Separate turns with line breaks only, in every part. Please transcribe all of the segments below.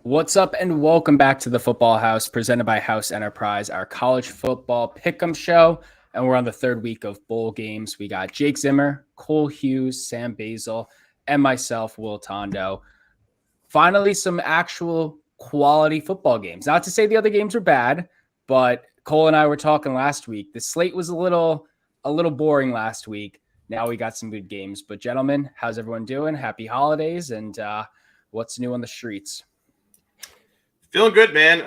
What's up, and welcome back to the Football House, presented by House Enterprise, our college football pick'em show. And we're on the third week of bowl games. We got Jake Zimmer, Cole Hughes, Sam Basil, and myself, Will Tondo. Finally, some actual quality football games. Not to say the other games are bad, but Cole and I were talking last week. The slate was a little boring last week. Now we got some good games. But gentlemen, how's everyone doing? Happy holidays, and what's new on the streets?
Feeling good, man.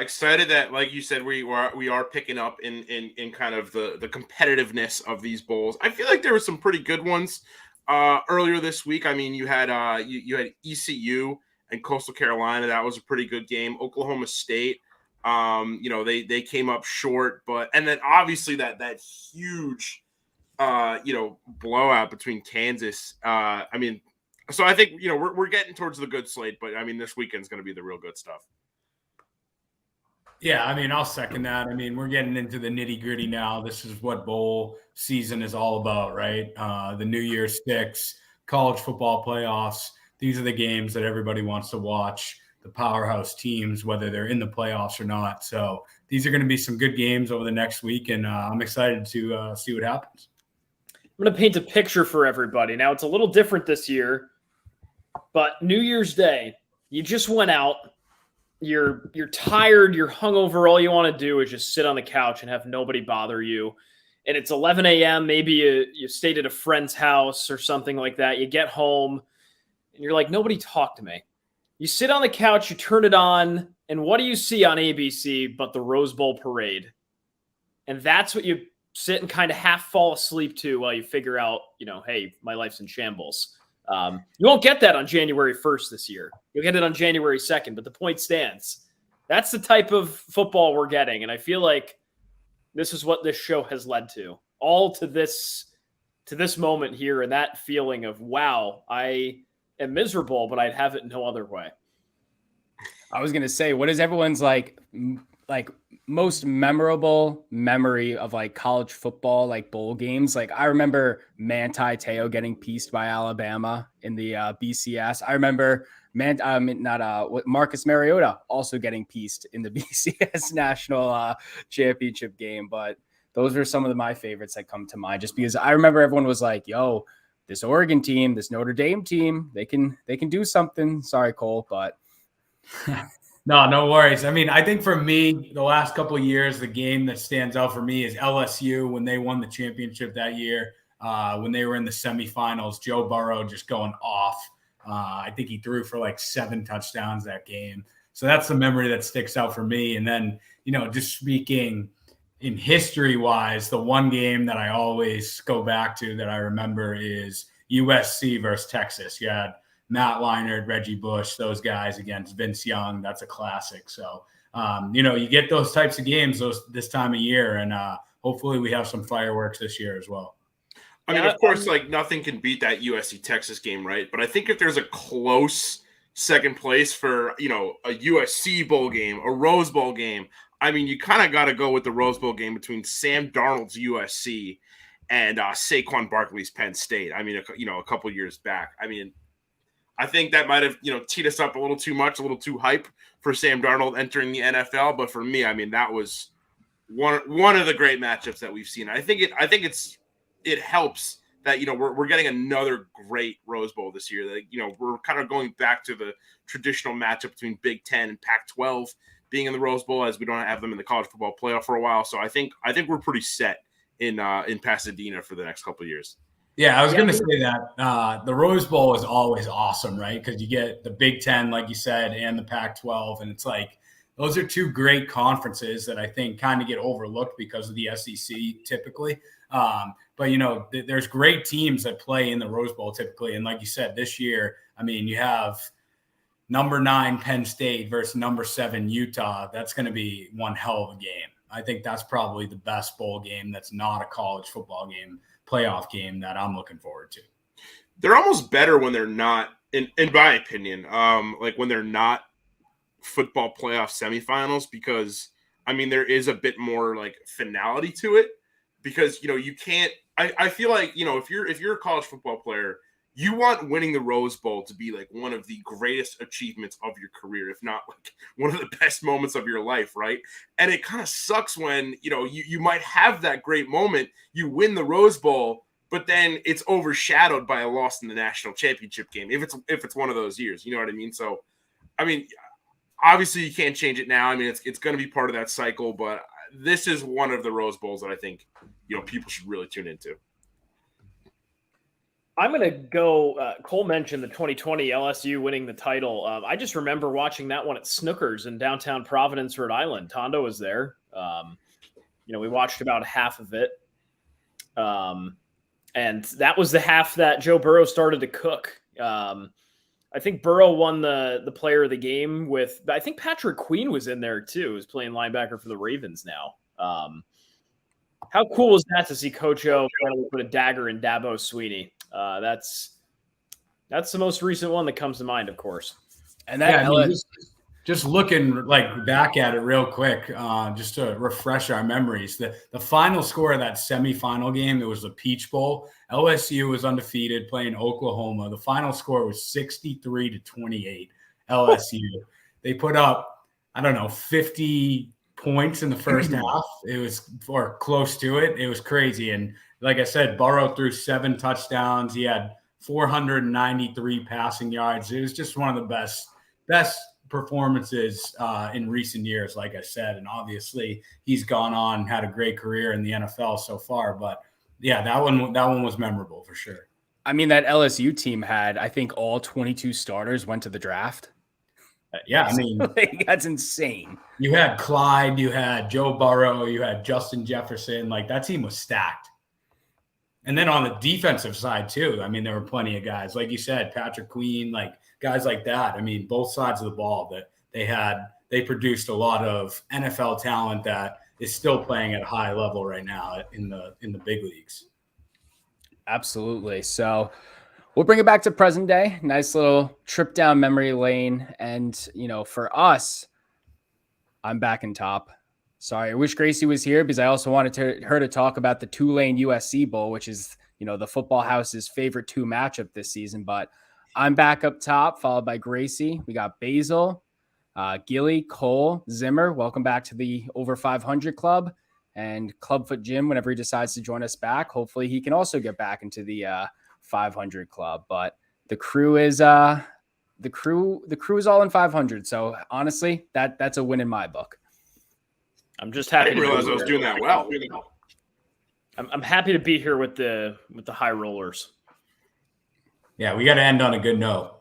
Excited that, like you said, we are picking up in kind of the competitiveness of these bowls. I feel like there were some pretty good ones earlier this week. I mean, you had you had ECU and Coastal Carolina. That was a pretty good game. Oklahoma State, they came up short, and then obviously that huge blowout between Kansas. So I think we're getting towards the good slate, but I mean this weekend's going to be the real good stuff.
Yeah, I mean, I'll second that. I mean, we're getting into the nitty-gritty now. This is what bowl season is all about, right? The New Year's Six, college football playoffs. These are the games that everybody wants to watch, the powerhouse teams, whether they're in the playoffs or not. So these are going to be some good games over the next week, and I'm excited to see what happens.
I'm going to paint a picture for everybody. Now, it's a little different this year, but New Year's Day, you just went out. You're tired, you're hungover, all you want to do is just sit on the couch and have nobody bother you. And it's 11 a.m., maybe you stayed at a friend's house or something like that. You get home, and you're like, nobody talk to me. You sit on the couch, you turn it on, and what do you see on ABC but the Rose Bowl parade? And that's what you sit and kind of half fall asleep to while you figure out, hey, my life's in shambles. You won't get that on January 1st this year. You'll get it on January 2nd, but the point stands. That's the type of football we're getting, and I feel like this is what this show has led to. All to this moment here, and that feeling of, wow, I am miserable, but I'd have it no other way.
I was going to say, what is everyone's like most memorable memory of like college football, like bowl games? Like I remember Manti Te'o getting pieced by Alabama in the BCS. I remember Marcus Mariota also getting pieced in the BCS national championship game. But those are some of my favorites that come to mind, just because I remember everyone was like, yo, this Oregon team, this Notre Dame team, they can do something. Sorry, Cole, but
No worries. I mean, I think for me, the last couple of years, the game that stands out for me is LSU when they won the championship that year, when they were in the semifinals, Joe Burrow just going off. I think he threw for like 7 touchdowns that game. So that's the memory that sticks out for me. And then, just speaking in history-wise, the one game that I always go back to that I remember is USC versus Texas. You had Matt Leinart, Reggie Bush, those guys against Vince Young. That's a classic. So, you get those types of games this time of year, and hopefully we have some fireworks this year as well.
I mean, of course, like nothing can beat that USC-Texas game, right? But I think if there's a close second place for, a USC bowl game, a Rose Bowl game, I mean, you kind of got to go with the Rose Bowl game between Sam Darnold's USC and Saquon Barkley's Penn State. I mean, a couple years back. I mean, I think that might have, teed us up a little too much, a little too hype for Sam Darnold entering the NFL. But for me, I mean, that was one of the great matchups that we've seen. I think it helps that, we're getting another great Rose Bowl this year. That, we're kind of going back to the traditional matchup between Big Ten and Pac-12 being in the Rose Bowl, as we don't have them in the college football playoff for a while. So I think we're pretty set in Pasadena for the next couple of years.
Yeah, I was going to say that the Rose Bowl is always awesome, right? Because you get the Big Ten, like you said, and the Pac-12, and it's like those are two great conferences that I think kind of get overlooked because of the SEC typically. But, there's great teams that play in the Rose Bowl typically. And like you said, this year, I mean, you have number 9 Penn State versus number 7 Utah. That's going to be one hell of a game. I think that's probably the best bowl game that's not a college football game, playoff game that I'm looking forward to.
They're almost better when they're not, in my opinion, like when they're not football playoff semifinals, because I mean there is a bit more like finality to it, because you can't. I feel like if you're a college football player, you want winning the Rose Bowl to be like one of the greatest achievements of your career, if not like one of the best moments of your life, right? And it kind of sucks when, you might have that great moment, you win the Rose Bowl, but then it's overshadowed by a loss in the national championship game. If it's one of those years, you know what I mean? So, I mean, obviously you can't change it now. I mean, it's going to be part of that cycle, but this is one of the Rose Bowls that I think, people should really tune into.
I'm going to go. Cole mentioned the 2020 LSU winning the title. I just remember watching that one at Snookers in downtown Providence, Rhode Island. Tondo was there. We watched about half of it. And that was the half that Joe Burrow started to cook. I think Burrow won the player of the game with, I think Patrick Queen was in there too, who's playing linebacker for the Ravens now. How cool was that to see Coach O finally put a dagger in Dabo Swinney? That's the most recent one that comes to mind, of course.
And that
just looking like back at it real quick, just to refresh our memories. The final score of that semifinal game, it was the Peach Bowl. LSU was undefeated playing Oklahoma. The final score was 63-28 LSU. They put up, 50 points in the first half. It was, or close to it. It was crazy. And like I said, Burrow threw 7 touchdowns. He had 493 passing yards. It was just one of the best performances in recent years, like I said. And obviously he's gone on, had a great career in the NFL so far. But yeah, that one was memorable for sure.
I mean, that LSU team had, I think, all 22 starters went to the draft.
Yeah, I mean,
that's insane.
You had Clyde, you had Joe Burrow, you had Justin Jefferson. Like, that team was stacked. And then on the defensive side too, I mean, there were plenty of guys, like you said, Patrick Queen, like guys like that. I mean, both sides of the ball that they produced a lot of NFL talent that is still playing at a high level right now in the big leagues.
Absolutely. So we'll bring it back to present day. Nice little trip down memory lane. And, for us, I'm back in top. Sorry, I wish Gracie was here because I also wanted her to talk about the Tulane USC Bowl, which is, the Football House's favorite 2 matchup this season. But I'm back up top, followed by Gracie. We got Basil, Gilly, Cole, Zimmer. Welcome back to the Over 500 Club. And Clubfoot Jim, whenever he decides to join us back, hopefully he can also get back into the 500 Club. But the crew is all in 500. So honestly, that's a win in my book.
I'm just happy.
I didn't realize I was doing that well.
I'm happy to be here with the high rollers.
Yeah, we got to end on a good note.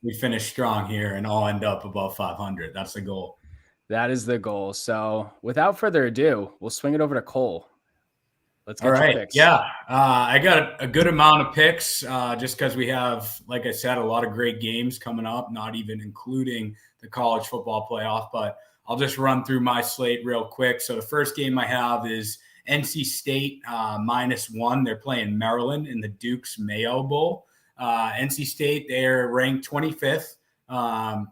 We finish strong here and all end up above 500. That's the goal.
That is the goal. So without further ado, we'll swing it over to Cole. Let's get your picks.
Yeah, I got a good amount of picks just because we have, like I said, a lot of great games coming up, not even including the college football playoff, but I'll just run through my slate real quick. So the first game I have is NC State -1. They're playing Maryland in the Duke's Mayo Bowl. NC State, they're ranked 25th.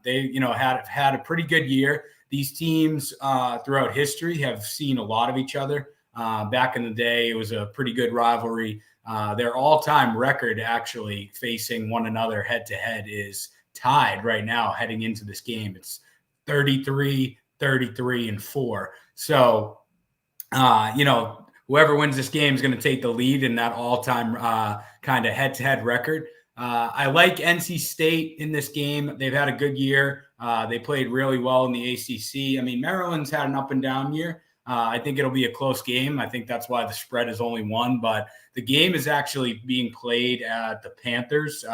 They, had a pretty good year. These teams throughout history have seen a lot of each other. Back in the day, it was a pretty good rivalry. Their all-time record actually facing one another head-to-head is tied right now heading into this game. It's 33-4. So, whoever wins this game is going to take the lead in that all-time kind of head-to-head record. I like NC State in this game. They've had a good year. They played really well in the ACC. I mean, Maryland's had an up-and-down year. I think it'll be a close game. I think that's why the spread is only 1. But the game is actually being played at the Panthers'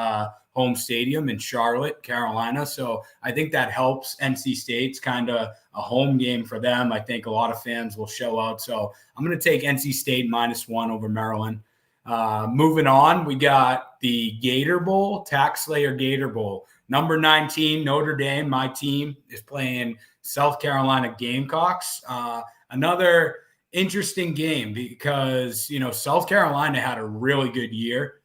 home stadium in Charlotte, Carolina. So I think that helps NC State's kind of a home game for them. I think a lot of fans will show out. So I'm going to take NC State -1 over Maryland. Moving on, we got the Gator Bowl, Tax Slayer Gator Bowl. Number 19, Notre Dame, my team, is playing South Carolina Gamecocks. Another interesting game because, South Carolina had a really good year.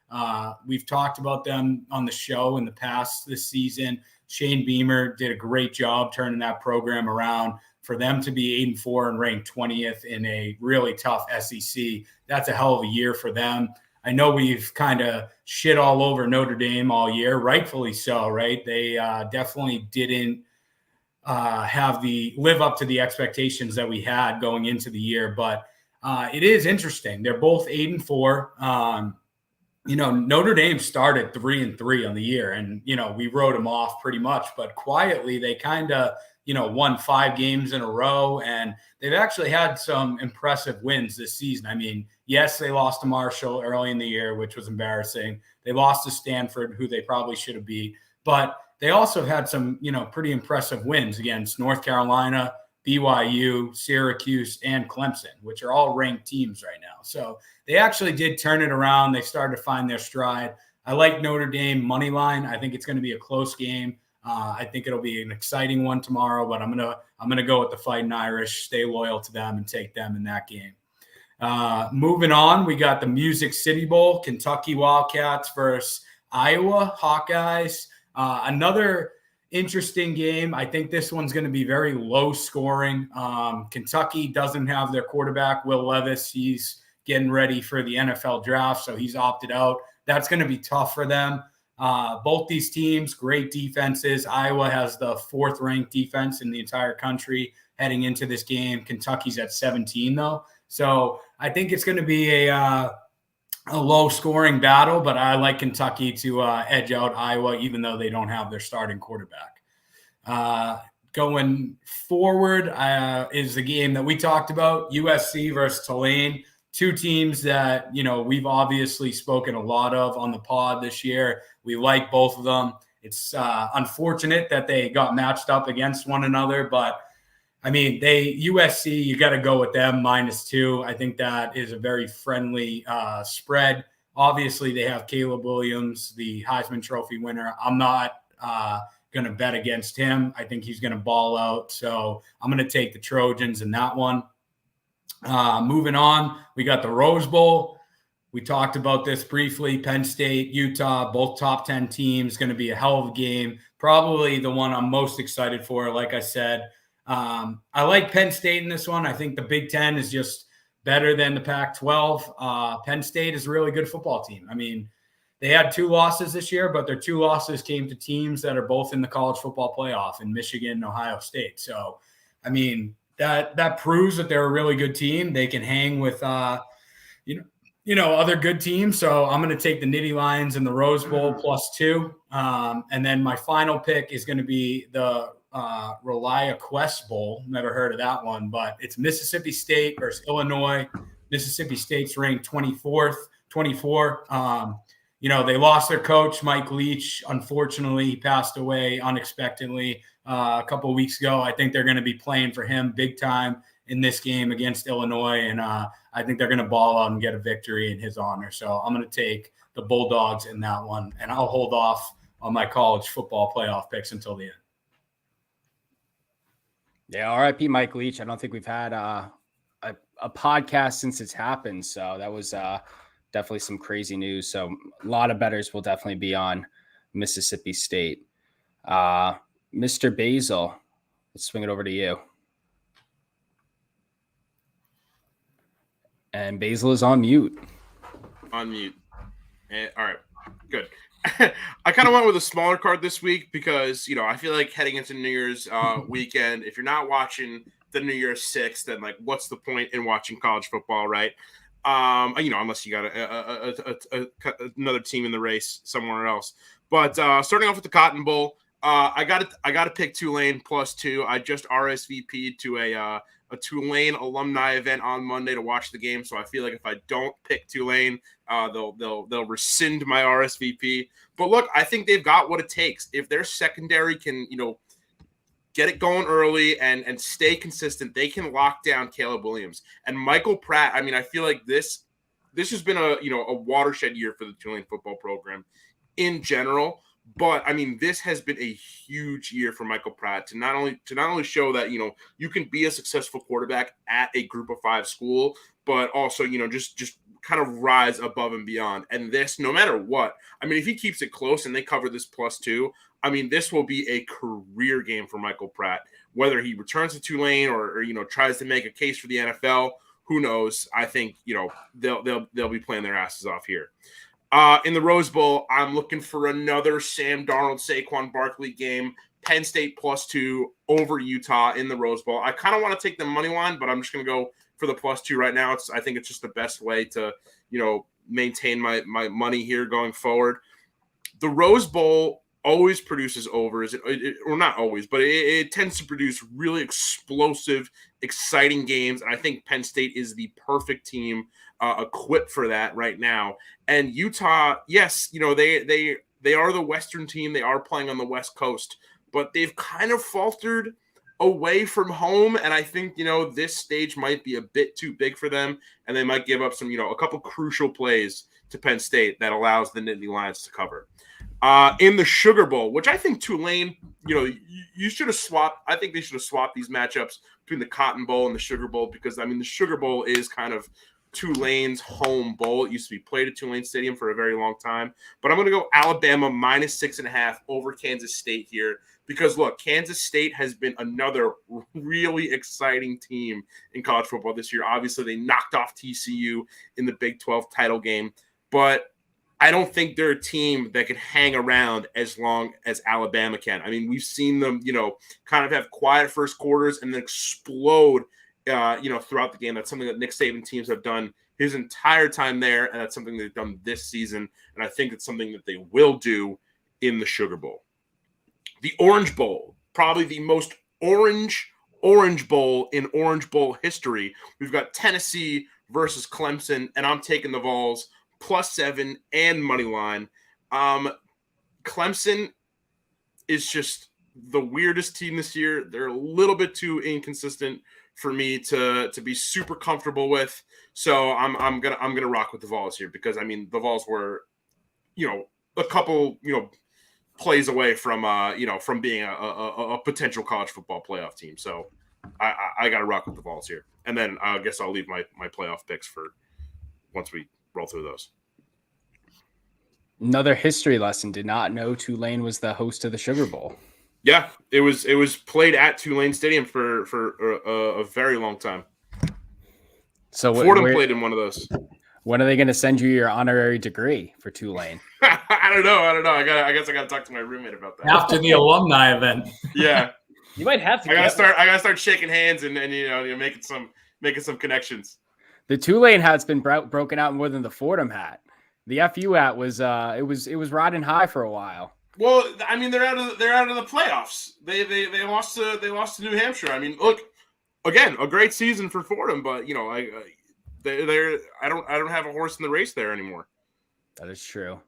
We've talked about them on the show in the past this season. Shane Beamer did a great job turning that program around. For them to be 8-4 and ranked 20th in a really tough SEC, that's a hell of a year for them. I know we've kind of shit all over Notre Dame all year, rightfully so, right? They definitely didn't live up to the expectations that we had going into the year, but it is interesting. They're both 8-4. Notre Dame started 3-3 on the year, and we wrote them off pretty much, but quietly they kind of won 5 games in a row, and they've actually had some impressive wins this season. I mean, yes, they lost to Marshall early in the year, which was embarrassing. They lost to Stanford, who they probably should have beat, but they also had some, pretty impressive wins against North Carolina, BYU, Syracuse, and Clemson, which are all ranked teams right now. So they actually did turn it around. They started to find their stride. I like Notre Dame money line. I think it's going to be a close game. I think it'll be an exciting one tomorrow, but I'm gonna go with the Fighting Irish, stay loyal to them, and take them in that game. Moving on, we got the Music City Bowl, Kentucky Wildcats versus Iowa Hawkeyes. Another interesting game. I think this one's going to be very low scoring. Kentucky doesn't have their quarterback, Will Levis. He's getting ready for the NFL draft, so he's opted out. That's going to be tough for them. Both these teams, great defenses. Iowa has the 4th ranked defense in the entire country heading into this game. Kentucky's at 17 though. So I think it's going to be a low scoring battle, but I like Kentucky to edge out Iowa, even though they don't have their starting quarterback. Going forward is the game that we talked about, USC versus Tulane. 2 teams that, we've obviously spoken a lot of on the pod this year. We like both of them. It's unfortunate that they got matched up against one another, but I mean, USC, you got to go with them -2. I think that is a very friendly spread. Obviously, they have Caleb Williams, the Heisman Trophy winner. I'm not going to bet against him. I think he's going to ball out. So I'm going to take the Trojans in that one. Moving on, we got the Rose Bowl. We talked about this briefly. Penn State, Utah, both top 10 teams. Going to be a hell of a game. Probably the one I'm most excited for, like I said. I like Penn State in this one. I think the Big Ten is just better than the Pac-12. Penn State is a really good football team. I mean, they had 2 losses this year, but their 2 losses came to teams that are both in the college football playoff in Michigan and Ohio State. So, I mean, that proves that they're a really good team. They can hang with, other good teams. So I'm going to take the Nittany Lions in the Rose Bowl +2. And then my final pick is going to be the Relia Quest Bowl. Never heard of that one, but it's Mississippi State versus Illinois. Mississippi State's ranked 24. They lost their coach, Mike Leach. Unfortunately, he passed away unexpectedly a couple of weeks ago. I think they're going to be playing for him big time in this game against Illinois, and I think they're going to ball out and get a victory in his honor. So I'm going to take the Bulldogs in that one, and I'll hold off on my college football playoff picks until the end.
Yeah, RIP Mike Leach. I don't think we've had a podcast since it's happened, so that was definitely some crazy news. So a lot of bettors will definitely be on Mississippi State. Mr. Basil, let's swing it over to you. And Basil is on mute.
On mute. All right, good. I kind of went with a smaller card this week because, I feel like heading into New Year's weekend, if you're not watching the New Year's Six, then what's the point in watching college football, right? Unless you got another team in the race somewhere else. But starting off with the Cotton Bowl, I got to pick Tulane +2. I just RSVP'd to a Tulane alumni event on Monday to watch the game. So I feel like if I don't pick Tulane, they'll rescind my RSVP. But look, I think they've got what it takes. If their secondary can, get it going early and stay consistent, they can lock down Caleb Williams and Michael Pratt. I mean, I feel like this has been a watershed year for the Tulane football program in general. But I mean, this has been a huge year for Michael Pratt to not only show that you can be a successful quarterback at a Group of 5 school, but also just kind of rise above and beyond. And this, no matter what, I mean, if he keeps it close and they cover this +2, I mean, this will be a career game for Michael Pratt. Whether he returns to Tulane or tries to make a case for the NFL, who knows? I think, they'll be playing their asses off here. In the Rose Bowl, I'm looking for another Sam Darnold, Saquon Barkley game. Penn State +2 over Utah in the Rose Bowl. I kind of want to take the money line, but I'm just going to go for the +2 right now. I think it's just the best way to, maintain my money here going forward. The Rose Bowl always produces overs, or not always, but it tends to produce really explosive, exciting games. And I think Penn State is the perfect team equipped for that right now. And Utah, yes, they are the Western team. They are playing on the West Coast, but they've kind of faltered away from home. And I think, this stage might be a bit too big for them. And they might give up some, a couple crucial plays to Penn State that allows the Nittany Lions to cover. In the Sugar Bowl, which I think Tulane, you should have swapped. I think they should have swapped these matchups between the Cotton Bowl and the Sugar Bowl, because, the Sugar Bowl is kind of Tulane's home bowl. It used to be played at Tulane Stadium for a very long time. But I'm going to go Alabama -6.5 over Kansas State here, because, look, Kansas State has been another really exciting team in college football this year. Obviously, they knocked off TCU in the Big 12 title game, but I don't think they're a team that can hang around as long as Alabama can. We've seen them, kind of have quiet first quarters and then explode, throughout the game. That's something that Nick Saban teams have done his entire time there, and that's something they've done this season. And I think it's something that they will do in the Sugar Bowl. The Orange Bowl, probably the most orange bowl in Orange Bowl history. We've got Tennessee versus Clemson, and I'm taking the Vols +7 and money line. Clemson is just the weirdest team this year. They're a little bit too inconsistent for me to be super comfortable with. So I'm gonna rock with the Vols here, because the Vols were, a couple, plays away from from being a potential college football playoff team. So I gotta rock with the Vols here. And then I guess I'll leave my playoff picks for once we roll through those.
Another history lesson. Did not know Tulane was the host of the Sugar Bowl.
Yeah, it was played at Tulane Stadium for a very long time.
So
Fordham played in one of those.
When are they going to send you your honorary degree for Tulane?
I don't know. I guess I got to talk to my roommate about that.
After the alumni event.
Yeah.
You might have to.
I gotta start shaking hands and making some connections.
The Tulane hat's been broken out more than the Fordham hat. The FU hat was it was riding high for a while.
Well, they're out of the playoffs. They lost to New Hampshire. Look, again, a great season for Fordham, but I don't have a horse in the race there anymore.
That is true.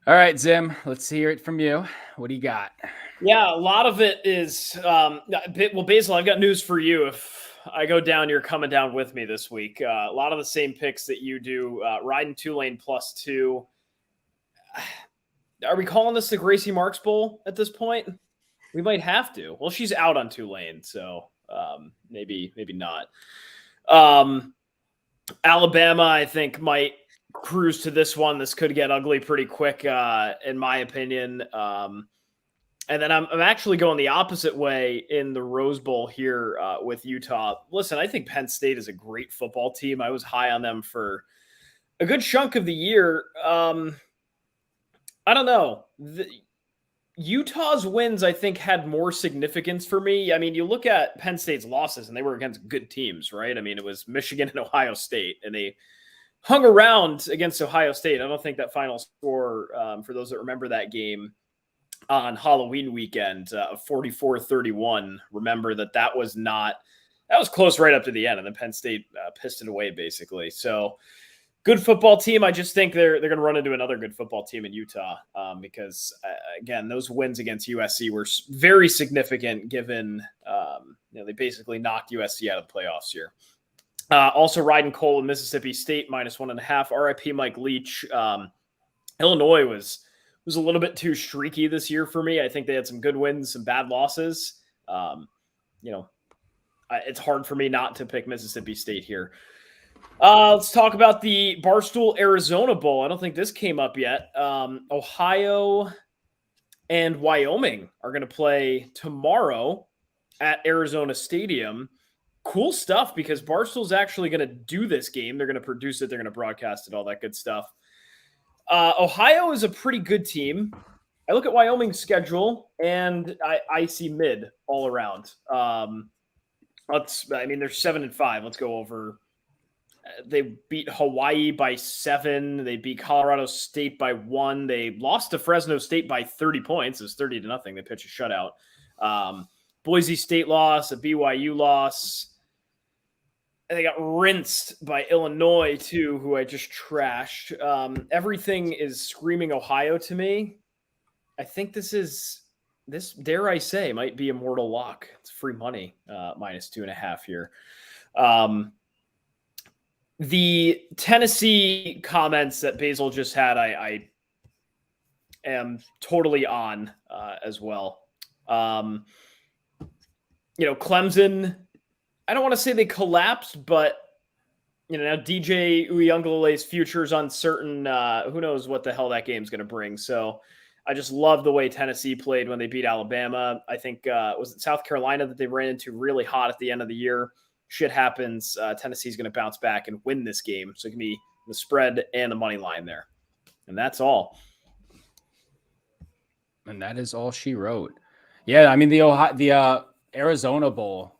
All right, Zim, let's hear it from you. What do you got?
Yeah, a lot of it is well, Basil, I've got news for you. If I go down, you're coming down with me this week. A lot of the same picks that you do. Riding Tulane +2. Are we calling this the Gracie Marks Bowl at this point? We might have to. Well, she's out on Tulane, so maybe not. Alabama, I think, might cruise to this one. This could get ugly pretty quick, in my opinion. And then I'm actually going the opposite way in the Rose Bowl here with Utah. Listen, I think Penn State is a great football team. I was high on them for a good chunk of the year. I don't know. Utah's wins, I think, had more significance for me. You look at Penn State's losses, and they were against good teams, right? It was Michigan and Ohio State, and they hung around against Ohio State. I don't think that final score, for those that remember that game on Halloween weekend, 44-31. Remember that was close right up to the end, and then Penn State pissed it away, basically. So good football team. I just think they're going to run into another good football team in Utah because, again, those wins against USC were very significant given they basically knocked USC out of the playoffs here. Also riding Cole in Mississippi State -1.5. RIP Mike Leach. Illinois was a little bit too streaky this year for me. I think they had some good wins, some bad losses. It's hard for me not to pick Mississippi State here. Let's talk about the Barstool Arizona Bowl. I don't think this came up yet. Ohio and Wyoming are going to play tomorrow at Arizona Stadium. cool stuff because Barstool's actually going to do this game. They're going to produce it. They're going to broadcast it, all that good stuff. Ohio is a pretty good team. I look at Wyoming's schedule and I see mid all around. They're 7-5. Let's go over. They beat Hawaii by 7. They beat Colorado State by 1. They lost to Fresno State by 30 points. It was 30-0. They pitched a shutout. Boise State loss, a BYU loss. And they got rinsed by Illinois too, who I just trashed. Everything is screaming Ohio to me. I think this, dare I say, might be a mortal lock. It's free money, -2.5 here. The Tennessee comments that Basil just had, I am totally on as well. Clemson, I don't want to say they collapsed, but now DJ Uyunglele's future is uncertain. Who knows what the hell that game's going to bring. So I just love the way Tennessee played when they beat Alabama. I think was it South Carolina that they ran into really hot at the end of the year. Shit happens. Tennessee's going to bounce back and win this game. So it can be the spread and the money line there. And that's all.
And that is all she wrote. Yeah, I mean, the Arizona Bowl,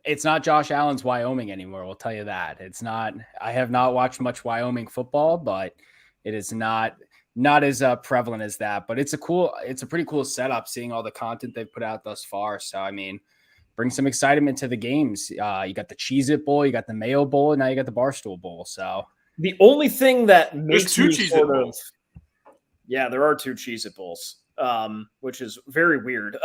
it's not Josh Allen's Wyoming anymore. We'll tell you that. It's not. I have not watched much Wyoming football, but it is not as prevalent as that. But it's a pretty cool setup seeing all the content they've put out thus far. So, I mean, bring some excitement to the games. You got the Cheez-It Bowl, you got the Mayo Bowl, and now you got the Barstool Bowl. So
the only thing that makes
There's 2 Cheez-It Bowls.
Yeah, there are 2 Cheez-It Bowls, which is very weird.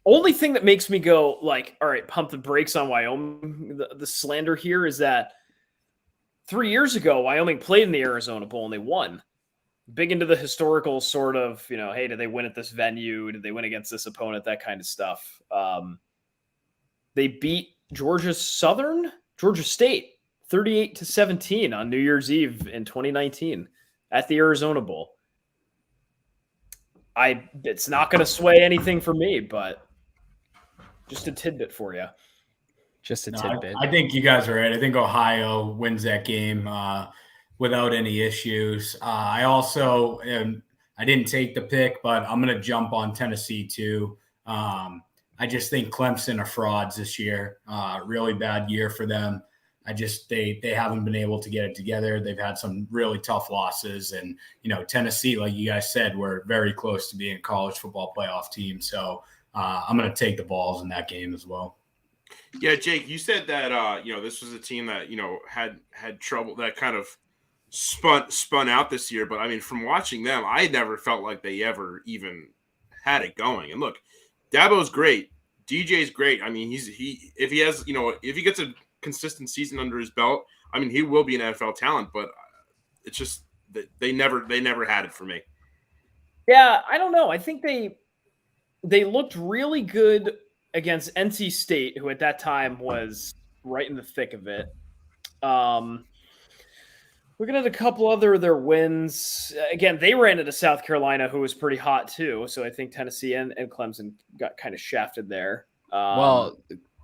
Only thing that makes me go like, all right, pump the brakes on Wyoming. The slander here is that 3 years ago, Wyoming played in the Arizona Bowl and they won. Big into the historical sort of, hey, did they win at this venue? Did they win against this opponent? That kind of stuff. They beat Georgia State 38-17 on New Year's Eve in 2019 at the Arizona Bowl. It's not going to sway anything for me, but just a tidbit for you.
Just a tidbit.
I think you guys are right. I think Ohio wins that game without any issues. I also I didn't take the pick, but I'm going to jump on Tennessee too. I just think Clemson are frauds this year. Really bad year for them. They haven't been able to get it together. They've had some really tough losses. And, Tennessee, like you guys said, we're very close to being a college football playoff team. So I'm going to take the balls in that game as well.
Yeah, Jake, you said that, this was a team that, had trouble that kind of spun out this year. But, I mean, from watching them, I never felt like they ever even had it going. And, look, Dabo's great. DJ's great. I mean, if he gets a consistent season under his belt, I mean, he will be an NFL talent, but it's just that they never had it for me.
Yeah, I don't know. I think they looked really good against NC State, who at that time was right in the thick of it. Looking at a couple other of their wins, again, they ran into South Carolina, who was pretty hot too. So I think Tennessee and Clemson got kind of shafted there.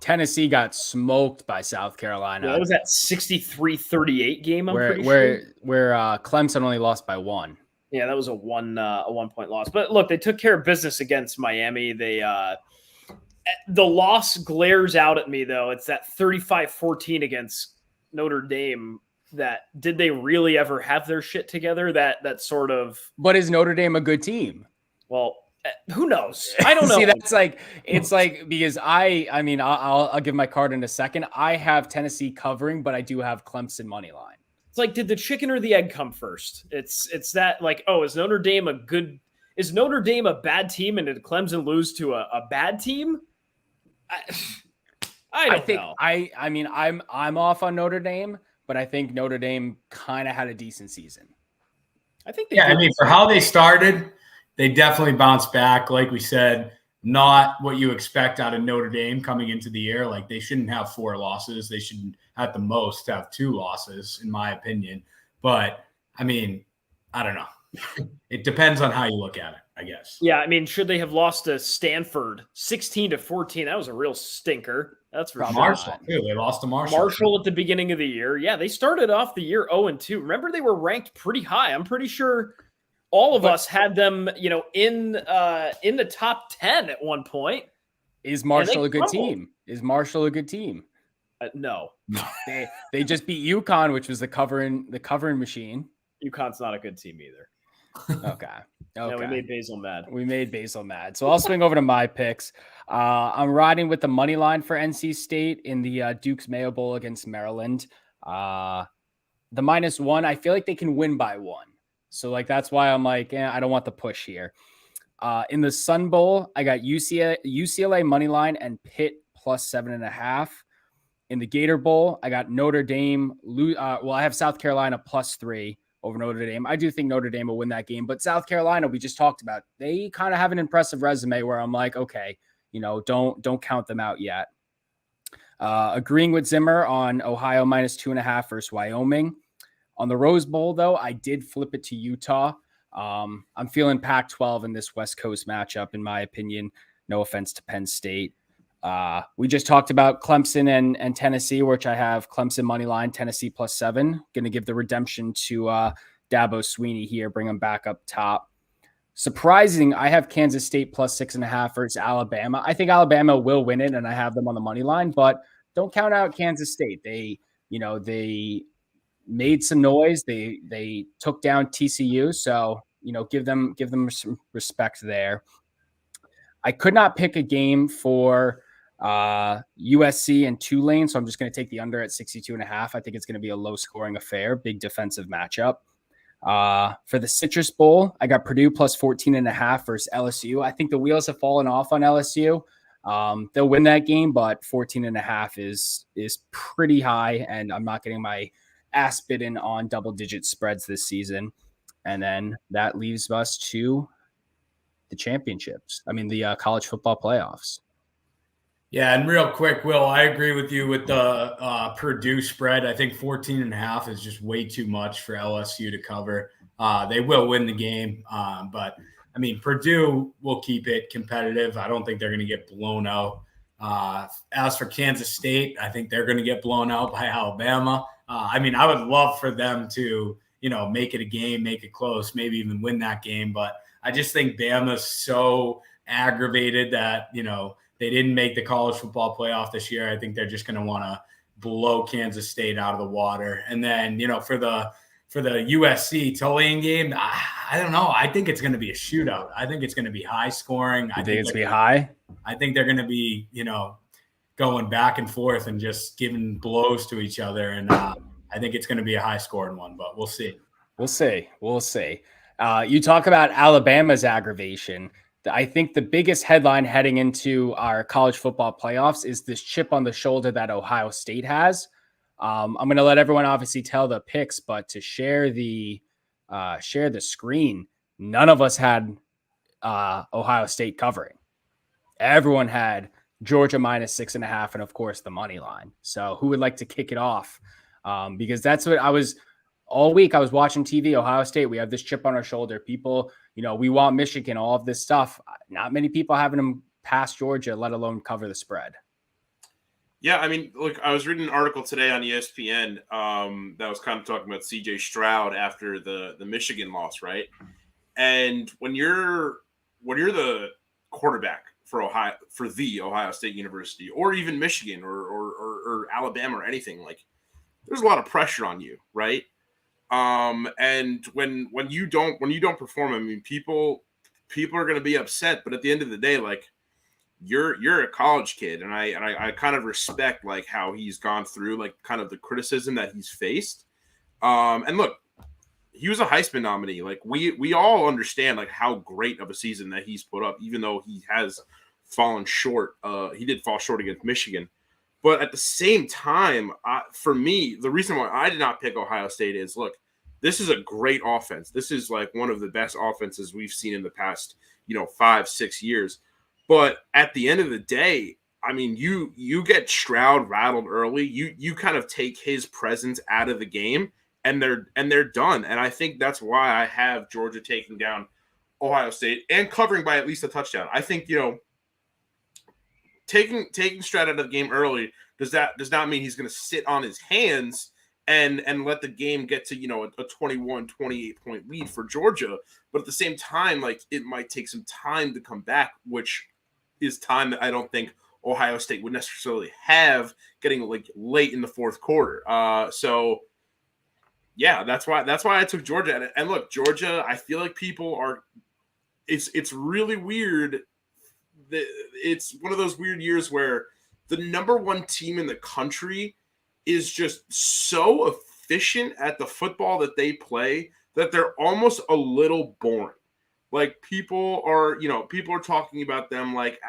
Tennessee got smoked by South Carolina.
What was that 63-38 game?
Where Clemson only lost by 1.
Yeah, that was a 1-point loss. But look, they took care of business against Miami. The loss glares out at me though. It's that 35-14 against Notre Dame. That did they really ever have their shit together? That sort of.
But is Notre Dame a good team?
Well, who knows? I don't know.
See, it's like because I'll give my card in a second. I have Tennessee covering, but I do have Clemson money line.
It's like, did the chicken or the egg come first? It's that like, oh, is Notre Dame a bad team, and did Clemson lose to a bad team? I don't know.
I mean, I'm off on Notre Dame, but I think Notre Dame kind of had a decent season.
I think
for how they started, they definitely bounced back. Like we said, not what you expect out of Notre Dame coming into the year. Like they shouldn't have 4 losses. They should at the most have 2 losses, in my opinion. But I mean, I don't know. It depends on how you look at it. I guess.
Yeah, I mean, should they have lost to Stanford 16-14? That was a real stinker. That's for
Probably
sure.
Marshall,
not.
too. They lost to Marshall.
Marshall at the beginning of the year. Yeah, they started off the year 0-2. Remember, they were ranked pretty high. I'm pretty sure all of us had them, in the top 10 at one point.
Is Marshall a good
crumbled.
team? Is Marshall a good team?
No,
They just beat UConn, which was the covering machine.
UConn's not a good team either.
Okay.
No, we made Basil mad.
We made Basil mad. So I'll swing over to my picks. I'm riding with the money line for NC State in the Duke's Mayo Bowl against Maryland. The -1, I feel like they can win by 1. So like that's why I'm like, I don't want the push here. In the Sun Bowl, I got UCLA money line and Pitt +7.5. In the Gator Bowl, I got Notre Dame. I have South Carolina +3 over Notre Dame. I do think Notre Dame will win that game, but South Carolina, we just talked about, they kind of have an impressive resume where I'm like, okay, don't count them out yet. Agreeing with Zimmer on Ohio -2.5 versus Wyoming. On the Rose Bowl, though, I did flip it to Utah. I'm feeling Pac-12 in this West Coast matchup, in my opinion. No offense to Penn State. We just talked about Clemson and Tennessee, which I have Clemson money line, Tennessee +7. Going to give the redemption to Dabo Sweeney here, bring him back up top. Surprising, I have Kansas State +6.5 versus Alabama. I think Alabama will win it, and I have them on the money line, but don't count out Kansas State. They made some noise. They took down TCU, so give them some respect there. I could not pick a game for USC and Tulane, so I'm just going to take the under at 62.5. I think it's going to be a low-scoring affair, big defensive matchup. For the Citrus Bowl, I got Purdue +14.5 versus LSU. I think the wheels have fallen off on LSU. They'll win that game, but 14.5 is pretty high, and I'm not getting my ass bitten on double-digit spreads this season. And then that leaves us to the championships. I mean, the college football playoffs.
Yeah, and real quick, Will, I agree with you with the Purdue spread. I think 14.5 is just way too much for LSU to cover. They will win the game, but I mean, Purdue will keep it competitive. I don't think they're going to get blown out. As for Kansas State, I think they're going to get blown out by Alabama. I mean, I would love for them to, make it a game, make it close, maybe even win that game. But I just think Bama's so aggravated that, they didn't make the college football playoff this year. I think they're just going to want to blow Kansas State out of the water. And then, for the USC Tulane game, I don't know. I think it's going to be a shootout. I think it's going to be high scoring.
I think it's going to be high?
I think they're going to be, going back and forth and just giving blows to each other. And I think it's going to be a high scoring one, but we'll see.
We'll see. You talk about Alabama's aggravation. I think the biggest headline heading into our college football playoffs is this chip on the shoulder that Ohio State has. I'm going to let everyone obviously tell the picks, but to share the screen, none of us had Ohio State covering. Everyone had Georgia -6.5, and of course the money line. So who would like to kick it off? Because that's what I was all week. I was watching TV, Ohio State. We have this chip on our shoulder. People, we want Michigan, all of this stuff. Not many people having them pass Georgia, let alone cover the spread.
Yeah, I mean, look, I was reading an article today on ESPN that was kind of talking about CJ Stroud after the Michigan loss, right? And when you're the quarterback for the Ohio State University, or even Michigan or Alabama or anything, like, there's a lot of pressure on you, right? And when you don't perform, I mean, people are going to be upset, but at the end of the day, like, you're a college kid, and I kind of respect like how he's gone through like kind of the criticism that he's faced. And look, he was a Heisman nominee. Like we all understand like how great of a season that he's put up, even though he has fallen short. He did fall short against Michigan. But at the same time, for me, the reason why I did not pick Ohio State is, look, this is a great offense. This is like one of the best offenses we've seen in the past, 5-6 years. But at the end of the day, I mean, you get Stroud rattled early. You kind of take his presence out of the game, and they're done. And I think that's why I have Georgia taking down Ohio State and covering by at least a touchdown. I think, taking Stroud out of the game early does not mean he's going to sit on his hands and let the game get to, a 21, 28 point lead for Georgia. But at the same time, like, it might take some time to come back, which is time that I don't think Ohio State would necessarily have getting like late in the fourth quarter. So yeah, that's why I took Georgia. And look, Georgia, I feel like people are, it's really weird. It's one of those weird years where the number one team in the country is just so efficient at the football that they play that they're almost a little boring. Like, people are talking about them like,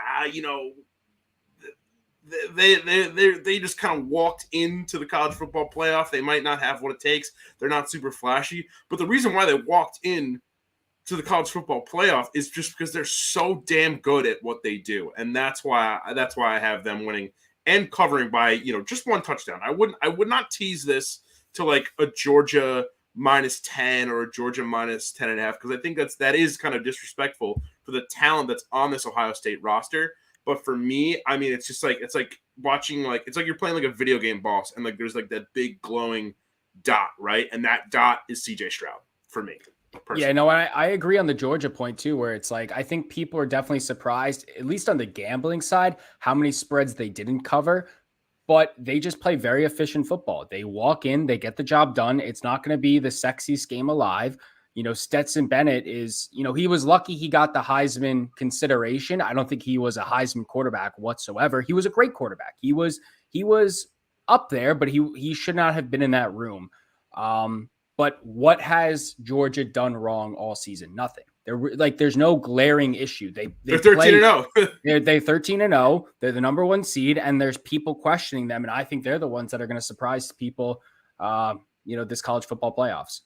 they just kind of walked into the college football playoff. They might not have what it takes. They're not super flashy, but the reason why they walked in to the college football playoff is just because they're so damn good at what they do. And that's why I have them winning and covering by, just one touchdown. I would not tease this to like a Georgia -10 or a Georgia -10.5, because I think that is kind of disrespectful for the talent that's on this Ohio State roster. But for me, I mean, it's like watching, like, it's like you're playing like a video game boss, and like there's like that big glowing dot, right? And that dot is CJ Stroud for me. Personally.
Yeah, no, I agree on the Georgia point too, where it's like, I think people are definitely surprised, at least on the gambling side, how many spreads they didn't cover, but they just play very efficient football. They walk in, they get the job done. It's not going to be the sexiest game alive. Stetson Bennett is, he was lucky he got the Heisman consideration. I don't think he was a Heisman quarterback whatsoever. He was a great quarterback. He was up there, but he should not have been in that room. But what has Georgia done wrong all season? Nothing. There's no glaring issue. They're
13-0.
They're 13-0. They're the number one seed, and there's people questioning them. And I think they're the ones that are going to surprise people, this college football playoffs.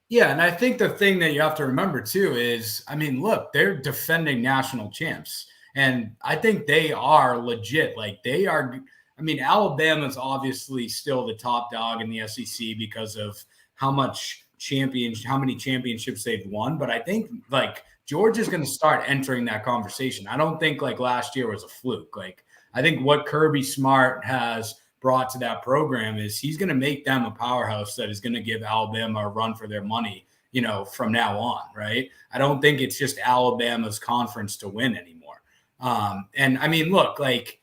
Yeah, and I think the thing that you have to remember too is, I mean, look, they're defending national champs, and I think they are legit. Like, they are. I mean, Alabama's obviously still the top dog in the SEC because of how many championships they've won. But I think like Georgia's going to start entering that conversation. I don't think like last year was a fluke. Like, I think what Kirby Smart has brought to that program is he's going to make them a powerhouse that is going to give Alabama a run for their money, from now on. Right. I don't think it's just Alabama's conference to win anymore. And I mean, look, like,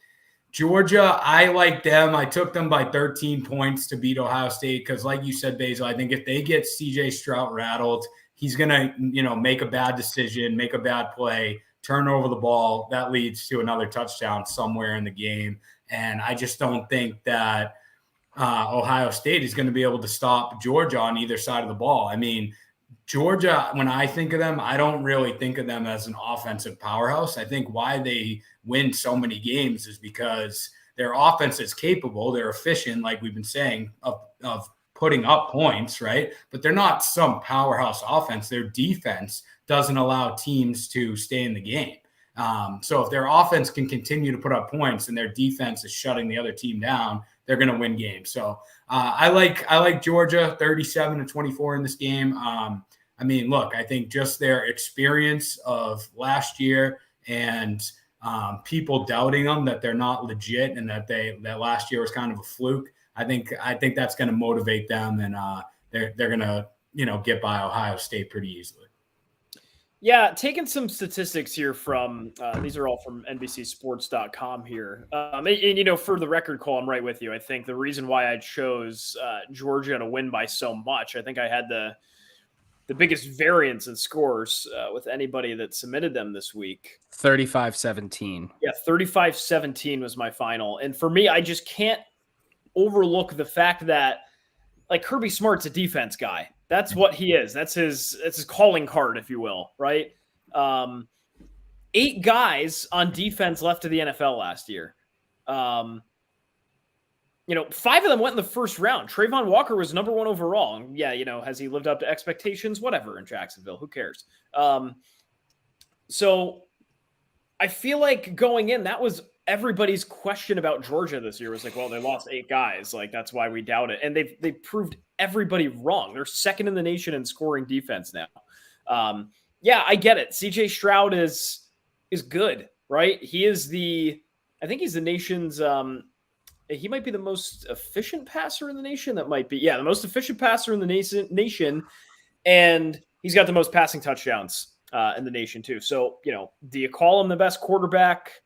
Georgia, I like them. I took them by 13 points to beat Ohio State because, like you said, Basil, I think if they get CJ Stroud rattled, he's going to, make a bad decision, make a bad play, turn over the ball. That leads to another touchdown somewhere in the game. And I just don't think that Ohio State is going to be able to stop Georgia on either side of the ball. I mean, Georgia, when I think of them, I don't really think of them as an offensive powerhouse. I think why they win so many games is because their offense is capable. They're efficient, like we've been saying, of putting up points, right? But they're not some powerhouse offense. Their defense doesn't allow teams to stay in the game. So if their offense can continue to put up points and their defense is shutting the other team down, they're going to win games. So I like Georgia 37-24 in this game. I mean, look, I think just their experience of last year and people doubting them that they're not legit and that last year was kind of a fluke. I think that's going to motivate them, and they're going to get by Ohio State pretty easily.
Yeah, taking some statistics here from these are all from NBCSports.com here. And for the record, Cole, I'm right with you. I think the reason why I chose Georgia to win by so much, I think I had the biggest variance in scores with anybody that submitted them this week.
35-17.
Yeah, 35-17 was my final. And for me, I just can't overlook the fact that, like, Kirby Smart's a defense guy. That's what he is. That's his calling card, if you will, right? 8 guys on defense left to the NFL last year. 5 of them went in the first round. Trayvon Walker was number 1 overall. And yeah, has he lived up to expectations? Whatever in Jacksonville. Who cares? So I feel like going in, that was everybody's question about Georgia this year was like, well, they lost 8 guys. Like, that's why we doubt it. And they've proved everybody wrong. They're second in the nation in scoring defense now. yeah, I get it. CJ Stroud is good, right? I think he's the nation's he might be the most efficient passer in the nation. That might be, yeah, the most efficient passer in the nation. And he's got the most passing touchdowns in the nation too. So, do you call him the best quarterback?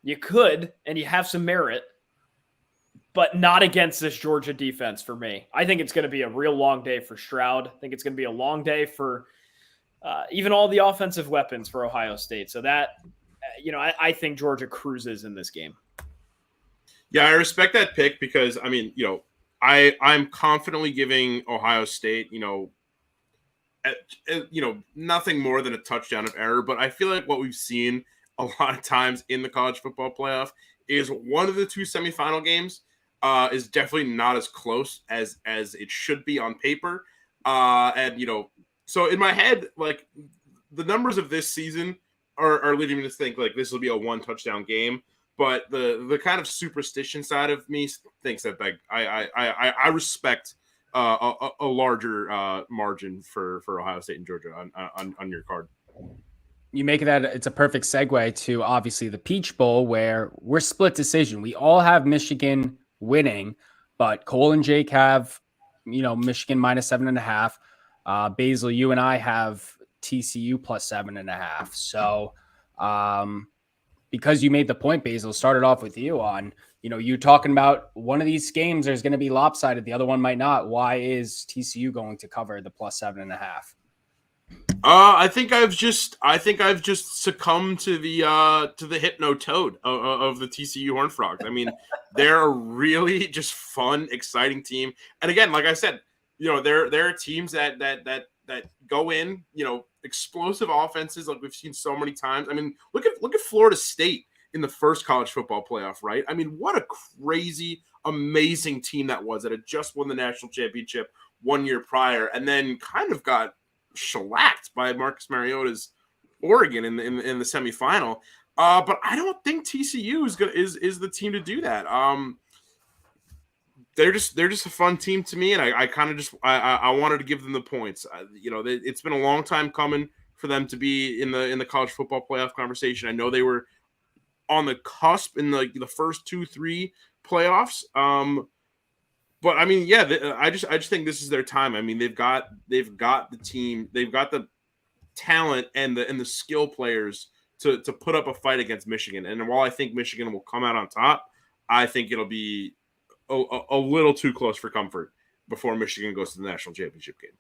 You could, and you have some merit, but not against this Georgia defense for me. I think it's going to be a real long day for Stroud. I think it's going to be a long day for even all the offensive weapons for Ohio State. So that, I think Georgia cruises in this game.
Yeah, I respect that pick because, I mean, I'm confidently giving Ohio State, nothing more than a touchdown of error. But I feel like what we've seen a lot of times in the college football playoff is one of the two semifinal games is definitely not as close as it should be on paper. So in my head, like the numbers of this season are leading me to think like this will be a 1 touchdown game. But the kind of superstition side of me thinks that like I respect a larger margin for Ohio State and Georgia on your card.
You make that it's a perfect segue to obviously the Peach Bowl where we're split decision. We all have Michigan winning, but Cole and Jake have Michigan -7.5. Basil, you and I have TCU +7.5. So because you made the point, Basil, started off with you on, you talking about one of these games, there's going to be lopsided. The other one might not. Why is TCU going to cover the +7.5?
I think I've just succumbed to the hypno toad of the TCU Horned Frogs. I mean, they're a really just fun, exciting team. And again, like I said, there are teams that go in, explosive offenses like we've seen so many times. I mean, look at Florida State in the first college football playoff, right? I mean, what a crazy, amazing team that was that had just won the national championship 1 year prior and then kind of got shellacked by Marcus Mariota's Oregon in the semifinal. But I don't think TCU is the team to do that. They're just a fun team to me, and I kind of just I wanted to give them the points. It's been a long time coming for them to be in the college football playoff conversation. I know they were on the cusp in the first 2-3 playoffs. But I mean, yeah, I just think this is their time. I mean, they've got the team, they've got the talent and the skill players to put up a fight against Michigan. And while I think Michigan will come out on top, I think it'll be a little too close for comfort before Michigan goes to the national championship game.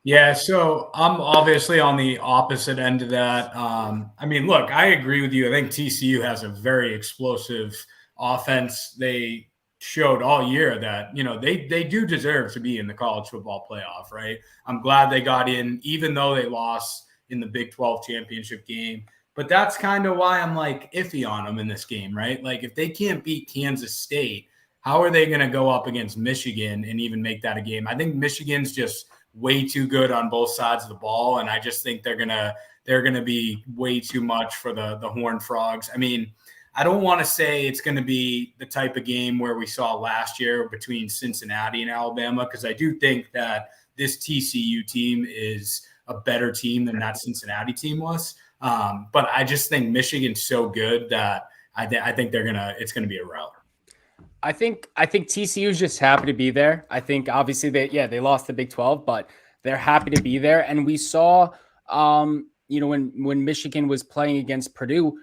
Yeah, so I'm obviously on the opposite end of that. I mean, look, I agree with you. I think TCU has a very explosive offense. They showed all year that, they do deserve to be in the college football playoff, right? I'm glad they got in, even though they lost in the Big 12 championship game. But that's kind of why I'm like iffy on them in this game, right? Like if they can't beat Kansas State, how are they going to go up against Michigan and even make that a game? I think Michigan's just way too good on both sides of the ball, and I just think they're gonna be way too much for the Horned Frogs. I mean, I don't want to say it's going to be the type of game where we saw last year between Cincinnati and Alabama, because I do think that this TCU team is a better team than that Cincinnati team was. But I just think Michigan's so good that I think it's gonna be a rout.
I think TCU is just happy to be there. I think obviously they lost the Big 12, but they're happy to be there. And we saw, when Michigan was playing against Purdue,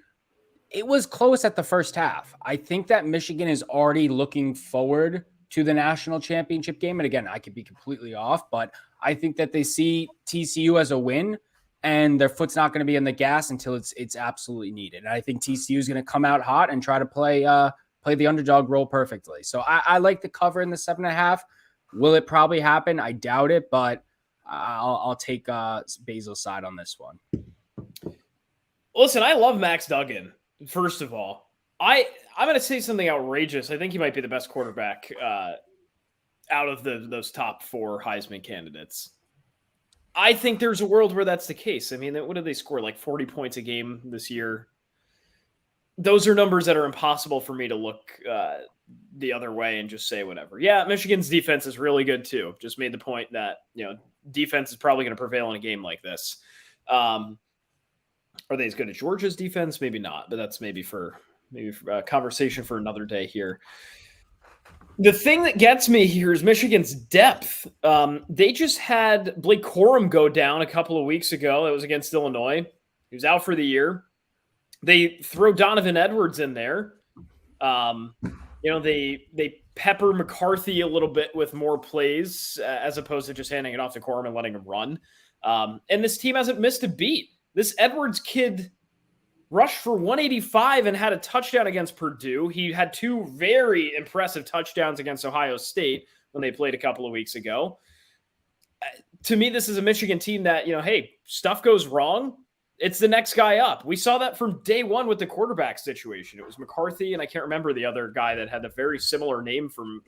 it was close at the first half. I think that Michigan is already looking forward to the national championship game. And again, I could be completely off, but I think that they see TCU as a win and their foot's not going to be on the gas until it's absolutely needed. And I think TCU is going to come out hot and try to play the underdog role perfectly. So I like the cover in the 7.5. Will it probably happen? I doubt it, but I'll take Basil's side on this one.
Listen, I love Max Duggan. First of all, I'm going to say something outrageous. I think he might be the best quarterback out of those top 4 Heisman candidates. I think there's a world where that's the case. I mean, what did they score? Like 40 points a game this year. Those are numbers that are impossible for me to look the other way and just say whatever. Yeah, Michigan's defense is really good too. Just made the point that, defense is probably going to prevail in a game like this. Are they as good as Georgia's defense? Maybe not, but that's maybe for a conversation for another day here. The thing that gets me here is Michigan's depth. They just had Blake Corum go down a couple of weeks ago. That was against Illinois. He was out for the year. They throw Donovan Edwards in there. They pepper McCarthy a little bit with more plays as opposed to just handing it off to Corum and letting him run. And this team hasn't missed a beat. This Edwards kid rushed for 185 and had a touchdown against Purdue. He had 2 very impressive touchdowns against Ohio State when they played a couple of weeks ago. To me, this is a Michigan team that, hey, stuff goes wrong. It's the next guy up. We saw that from day one with the quarterback situation. It was McCarthy, and I can't remember the other guy that had a very similar name from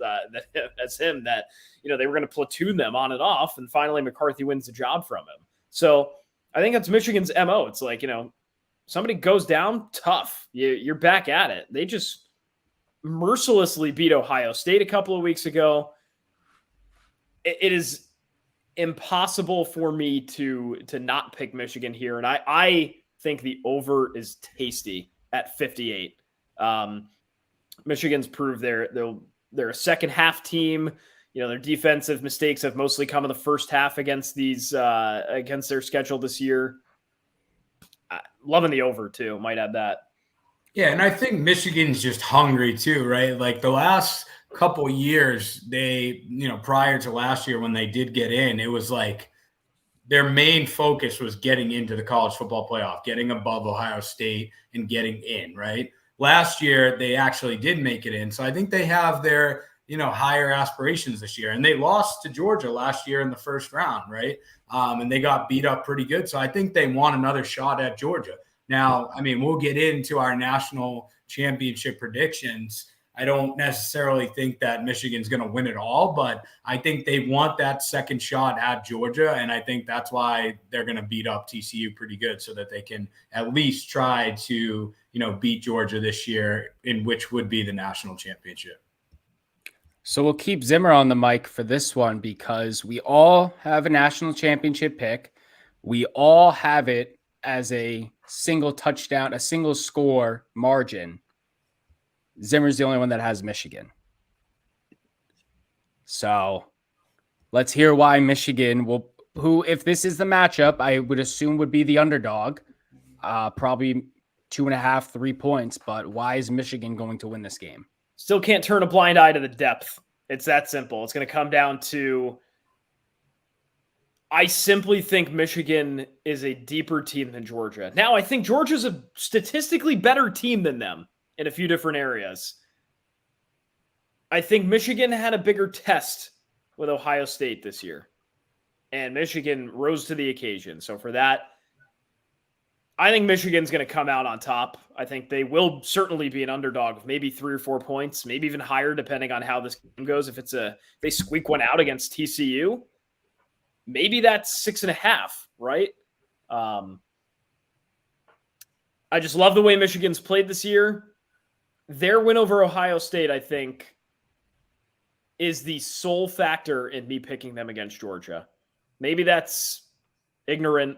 as him that, they were going to platoon them on and off, and finally McCarthy wins the job from him. So I think that's Michigan's MO. It's like, somebody goes down, tough. You're back at it. They just mercilessly beat Ohio State a couple of weeks ago. It is impossible for me to not pick Michigan here. And I think the over is tasty at 58. Michigan's proved they're a second half team. Their defensive mistakes have mostly come in the first half against their schedule this year. Loving the over too. Might add that.
Yeah, and I think Michigan's just hungry too, right? Like the last couple years, they, prior to last year when they did get in, it was like their main focus was getting into the college football playoff, getting above Ohio State and getting in, right? Last year, they actually did make it in. So I think they have their, higher aspirations this year. And they lost to Georgia last year in the first round, right? And they got beat up pretty good. So I think they want another shot at Georgia. Now, we'll get into our national championship predictions. I don't necessarily think that Michigan's going to win it all, but I think they want that second shot at Georgia, and I think that's why they're going to beat up TCU pretty good so that they can at least try to, beat Georgia this year, in which would be the national championship.
So we'll keep Zimmer on the mic for this one because we all have a national championship pick. We all have it as a single touchdown, a single score margin. Zimmer's the only one that has Michigan. So let's hear why Michigan who, if this is the matchup, I would assume would be the underdog, probably 2.5, 3 points. But why is Michigan going to win this game?
Still can't turn a blind eye to the depth. It's that simple. It's going to come down to, I simply think Michigan is a deeper team than Georgia. Now, I think Georgia's a statistically better team than them in a few different areas. I think Michigan had a bigger test with Ohio State this year, and Michigan rose to the occasion. So for that, I think Michigan's going to come out on top. I think they will certainly be an underdog, maybe 3 or 4 points, maybe even higher, depending on how this game goes. If they squeak one out against TCU, maybe that's 6.5, right? I just love the way Michigan's played this year. Their win over Ohio State, I think, is the sole factor in me picking them against Georgia. Maybe that's ignorant.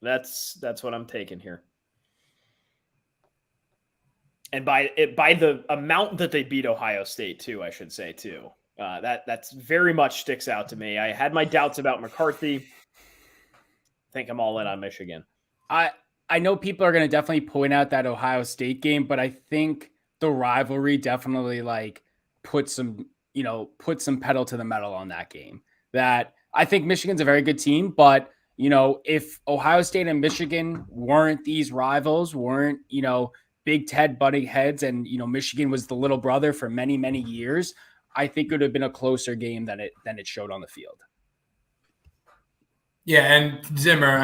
That's what I'm taking here. And by the amount that they beat Ohio State too, I should say too. That's very much sticks out to me. I had my doubts about McCarthy. I think I'm all in on Michigan.
I know people are going to definitely point out that Ohio State game, but I think the rivalry definitely put some pedal to the metal on that game. That I think Michigan's a very good team, but if Ohio State and Michigan weren't these rivals, weren't, Big Ted butting heads, and, Michigan was the little brother for many, many years, I think it would have been a closer game than it showed on the field.
Yeah, and Zimmer,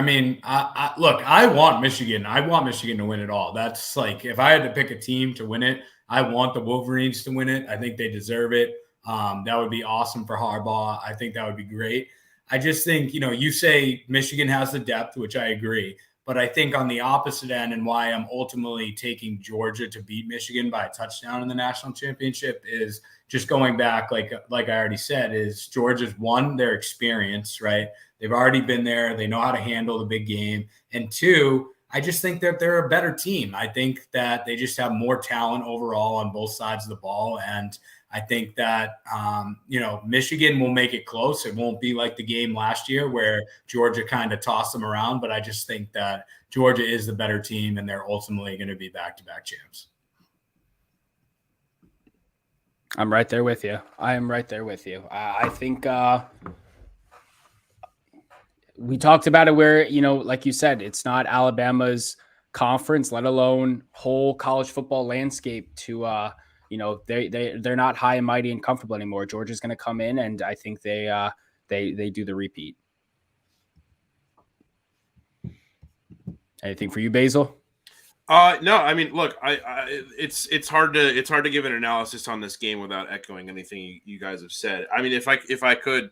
I want Michigan. I want Michigan to win it all. That's if I had to pick a team to win it, I want the Wolverines to win it. I think they deserve it. That would be awesome for Harbaugh. I think that would be great. I just think, you say Michigan has the depth, which I agree. But I think on the opposite end, and why I'm ultimately taking Georgia to beat Michigan by a touchdown in the national championship, is just going back, like I already said, is Georgia's their experience, right? They've already been there. They know how to handle the big game. And two, I just think that they're a better team. I think that they just have more talent overall on both sides of the ball. And I think that, Michigan will make it close. It won't be like the game last year where Georgia kind of tossed them around. But I just think that Georgia is the better team, and they're ultimately going to be back-to-back champs.
I'm right there with you. I am right there with you. I think we talked about it where, like you said, it's not Alabama's conference, let alone whole college football landscape to, they're not high and mighty and comfortable anymore. Georgia's going to come in, and I think they do the repeat. Anything for you, Basil?
No, I mean, look, it's hard to give an analysis on this game without echoing anything you guys have said. I mean, if I could,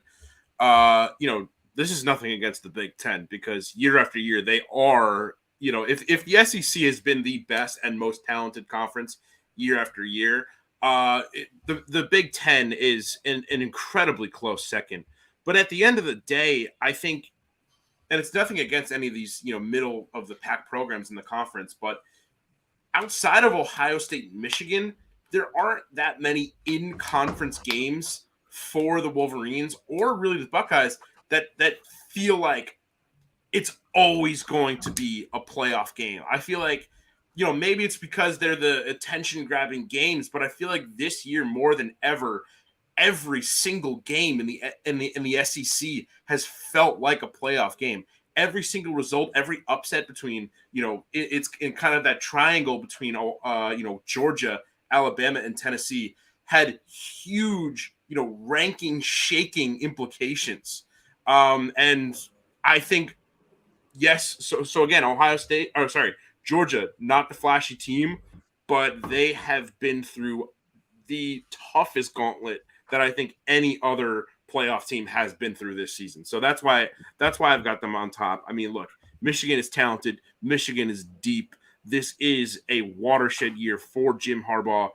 this is nothing against the Big Ten, because year after year they are, if the SEC has been the best and most talented conference year after year, the Big Ten is an incredibly close second. But at the end of the day, I think, and it's nothing against any of these, middle of the pack programs in the conference, but outside of Ohio State and Michigan, there aren't that many in-conference games for the Wolverines or really the Buckeyes that feel like it's always going to be a playoff game. I feel like, maybe it's because they're the attention-grabbing games, but I feel like this year more than ever, every single game in the SEC has felt like a playoff game. Every single result, every upset between, it's in kind of that triangle between, Georgia, Alabama, and Tennessee had huge, ranking shaking implications. And I think, yes. So again, Georgia, not the flashy team, but they have been through the toughest gauntlet that I think any other playoff team has been through this season. So that's why I've got them on top. I mean, look, Michigan is talented. Michigan is deep. This is a watershed year for Jim Harbaugh,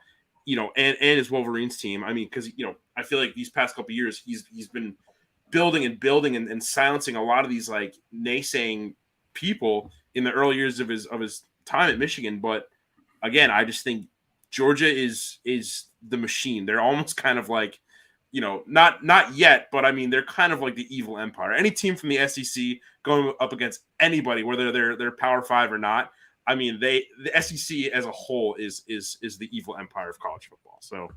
and his Wolverines team. I mean, because, I feel like these past couple of years, he's been building and silencing a lot of these like naysaying people in the early years of his time at Michigan. But again, I just think Georgia is the machine. They're almost kind of like, not yet, but I mean, they're kind of like the evil empire. Any team from the SEC going up against anybody, whether they're Power 5 or not, I mean, the SEC as a whole is the evil empire of college football. So,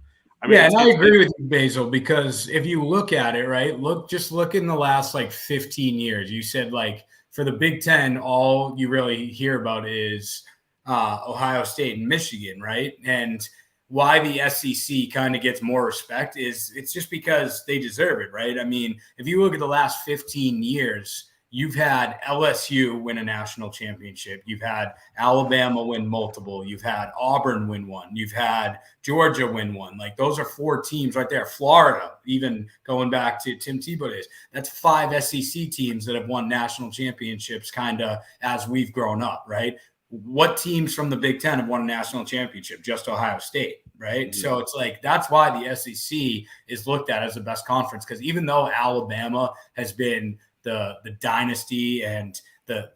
I mean,
yeah, and I agree with you, Basil, because if you look at it, right, look in the last like 15 years, you said like for the Big Ten, all you really hear about is Ohio State and Michigan, right? And why the SEC kind of gets more respect is it's just because they deserve it, right? I mean, if you look at the last 15 years, you've had LSU win a national championship. You've had Alabama win multiple. You've had Auburn win one. You've had Georgia win one. Like those are 4 teams right there. Florida, even going back to Tim Tebow days, that's 5 SEC teams that have won national championships kind of as we've grown up, right? What teams from the Big Ten have won a national championship? Just Ohio State, right? Mm-hmm. So it's like that's why the SEC is looked at as the best conference, because even though Alabama has been the dynasty and the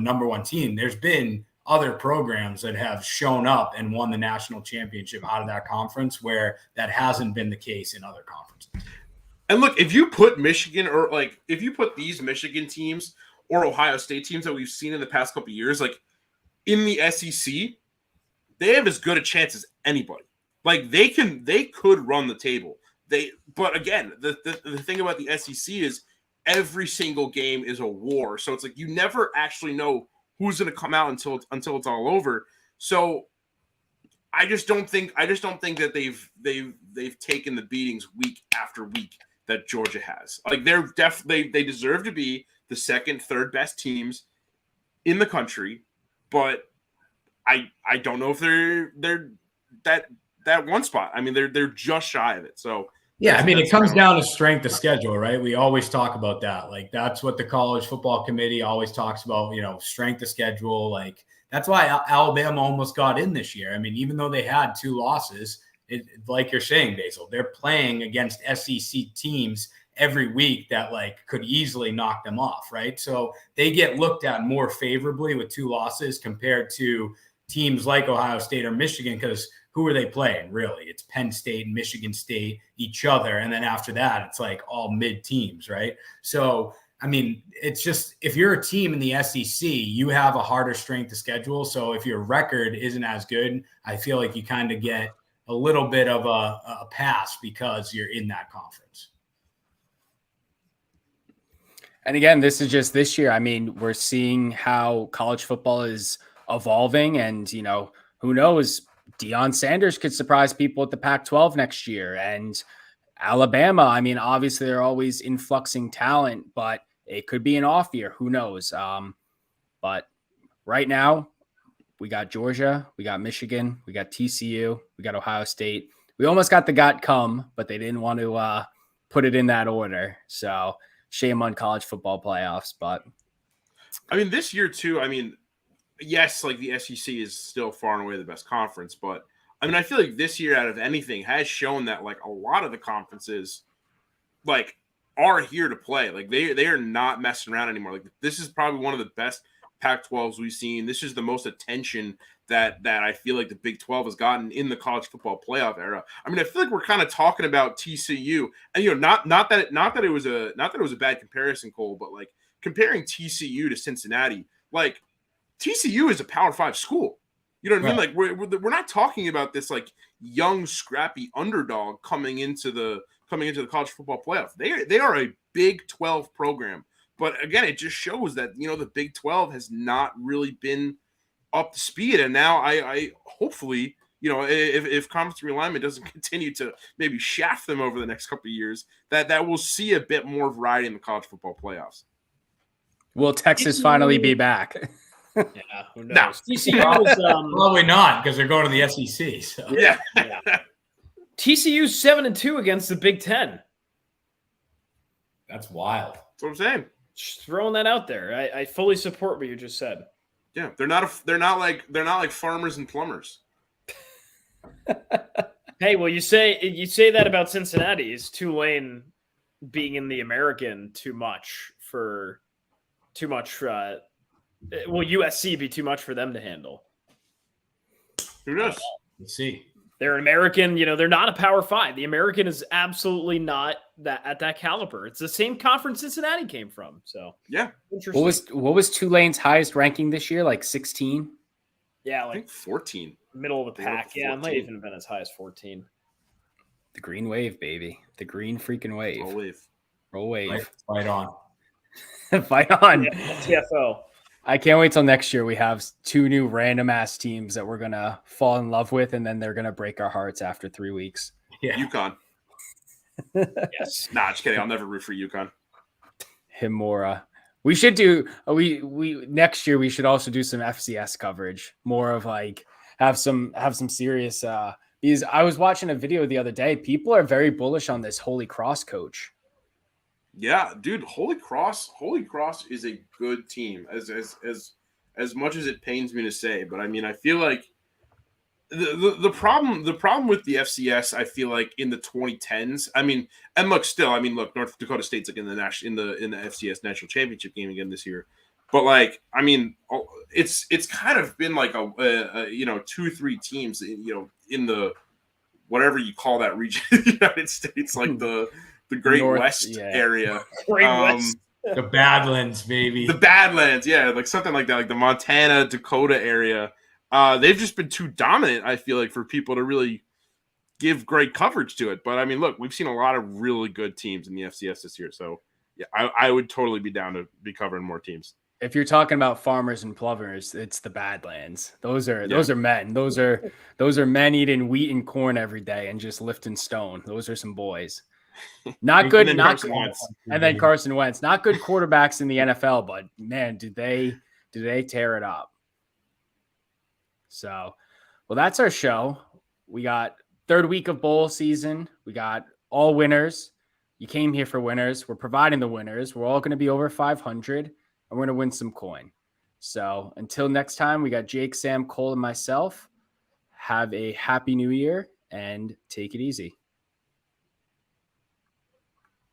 number one team, there's been other programs that have shown up and won the national championship out of that conference where that hasn't been the case in other conferences.
And look, if you put Michigan or like if you put these Michigan teams or Ohio State teams that we've seen in the past couple of years, like in the SEC, they have as good a chance as anybody. Like they could run the table. But again, the thing about the SEC is every single game is a war. So it's like you never actually know who's going to come out until it's all over. So I just don't think that they've taken the beatings week after week that Georgia has. Like they deserve to be the second, third best teams in the country. But I don't know if they're that one spot. I mean, they're just shy of it. So
yeah, I mean, it comes down to strength of schedule, right? We always talk about that. Like that's what the college football committee always talks about. Strength of schedule. Like that's why Alabama almost got in this year. I mean, even though they had 2 losses, like you're saying, Basil, they're playing against SEC teams every week that like could easily knock them off, right? So they get looked at more favorably with 2 losses compared to teams like Ohio State or Michigan, because who are they playing really? It's Penn State and Michigan State, each other. And then after that, it's like all mid teams, right? So, I mean, it's just, if you're a team in the SEC, you have a harder strength of schedule. So if your record isn't as good, I feel like you kind of get a little bit of a pass because you're in that conference.
And again, this is just this year. I mean, we're seeing how college football is evolving, and, you know, who knows, Deion Sanders could surprise people at the Pac-12 next year. And Alabama, I mean, obviously they're always influxing talent, but it could be an off year. Who knows? But right now, we got Georgia, we got Michigan, we got TCU, we got Ohio State. We almost got the got come, but they didn't want to put it in that order. So shame on college football playoffs. But
I mean, this year too, I mean, yes, like the SEC is still far and away the best conference, but I mean, I feel like this year out of anything has shown that like a lot of the conferences like are here to play. Like they are not messing around anymore. Like this is probably one of the best Pac-12s we've seen. This is the most attention that I feel like the Big 12 has gotten in the college football playoff era. I mean, I feel like we're kind of talking about TCU, and you know, not that it was a bad comparison, Cole, but like comparing TCU to Cincinnati, like TCU is a Power 5 school. You know what I mean? Like we're not talking about this like young, scrappy underdog coming into the college football playoff. They are a Big 12 program. But again, it just shows that, you know, the Big 12 has not really been up to speed. And now I hopefully, you know, if conference realignment doesn't continue to maybe shaft them over the next couple of years, that we'll see a bit more variety in the college football playoffs.
will Texas finally be back?
Yeah, who knows?
No.
TCU was,
Probably not, because they're going to the SEC. So.
Yeah.
TCU's 7-2 against the Big Ten.
That's wild.
That's what I'm saying.
Just throwing that out there. I fully support what you just said.
Yeah, they're not like farmers and plumbers.
Hey, well, you say that about Cincinnati. Is Tulane being in the American too much? Will USC be too much for them to handle?
Who knows?
Let's see.
They're an American, you know, they're not a Power 5. The American is absolutely not at that caliber. It's the same conference Cincinnati came from. So
Yeah.
interesting.
What was Tulane's highest ranking this year? Like 16?
Yeah,
I
like
think 14.
middle of the
They were
pack. Yeah, it might
14.
even have been as high as 14.
The green wave, baby. The green freaking wave.
I'll leave.
Roll wave.
Right on.
Fight on.
Yeah, TFO.
I can't wait till next year. We have 2 new random ass teams that we're going to fall in love with, and then they're going to break our hearts after 3 weeks.
Yeah.
UConn.
Yes.
Nah, just kidding. I'll never root for UConn.
Himura. We should do we next year we should also do some FCS coverage. More of like have some serious because I was watching a video the other day. People are very bullish on this Holy Cross coach.
Yeah, dude, Holy Cross is a good team. As much as it pains me to say, but I mean, I feel like the problem with the FCS, I feel like in the 2010s. I mean, and look, North Dakota State's like in the FCS national championship game again this year. But like, I mean, it's kind of been like a 2-3 teams, you know, in the whatever you call that region of the United States, like the Great
North,
West
yeah.
area.
Great West.
The Badlands, baby.
The Badlands, yeah, like something like that, like the Montana, Dakota area. They've just been too dominant, I feel like, for people to really give great coverage to it. But I mean, look, we've seen a lot of really good teams in the FCS this year. So yeah, I would totally be down to be covering more teams.
If you're talking about farmers and plumbers, it's the Badlands. Those are men. Those are men eating wheat and corn every day and just lifting stone. Those are some boys. Not good.
And then Carson Wentz.
And then Carson Wentz. Not good quarterbacks in the NFL, but man, did they tear it up. So, well, that's our show. We got 3rd week of bowl season. We got all winners. You came here for winners. We're providing the winners. We're all going to be over 500, and we're going to win some coin. So until next time, we got Jake, Sam, Cole, and myself. Have a happy new year and take it easy.